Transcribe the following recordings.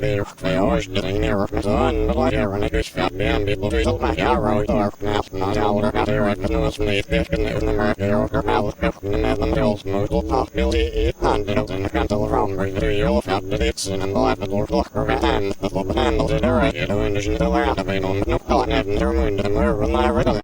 beleefd twee oorstelingen neer met een beleider en ik is vet ben die bedoelt op mijn jaren door knapt naar ouder gaat er uit met ons niet tegen de merk heel vermeld met een deels moet op af wil die handelt in de kantel van bij de heel vet de dit in een blijven door vlokker en dat op een handel zit er uit de wind is niet te laten bij nog nog kan hebben er moet de muur naar redden.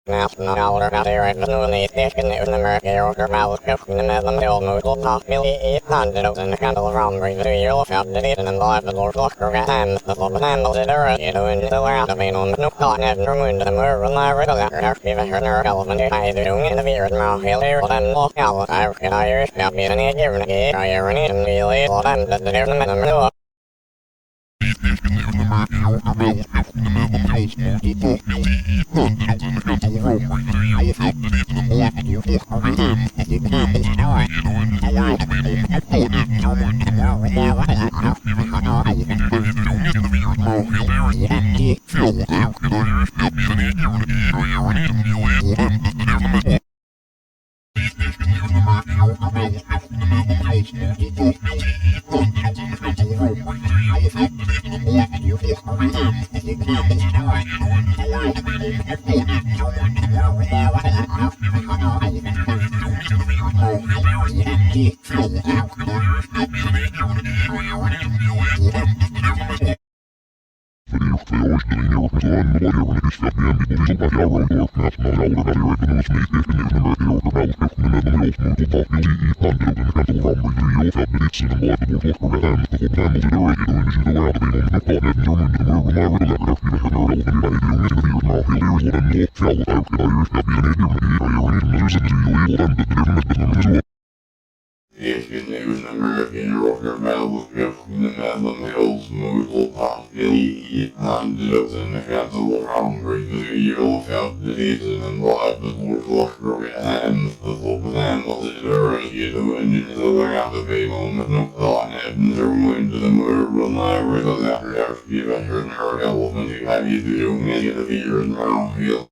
Nationaler gaat er uit met niet tegen de merk heel vermeld met een deel moet op af wil die handelt in de kantel van bij de heel vet de dit in een blijven door vlokker en dat op een handel zit er uit de wind te laten bij nog nog kan hebben er moet de muur naar redden lekker even er zelf en die hij doen in de wereld maar heel heel en nog al hij kan hij is meer niet even ik kan je niet een deel is en dat de derde met hem Ik neem een American rocker melk met een heel smooth op afbeeld handelt in de kantel van bij de heel vet de dit in een blijven door vlokker en dat op een handel zit er uit de wind in de laten bij nog nog kan hebben er moet de muur naar redden lekker even er elf en die heb je de jongen in de vier en heel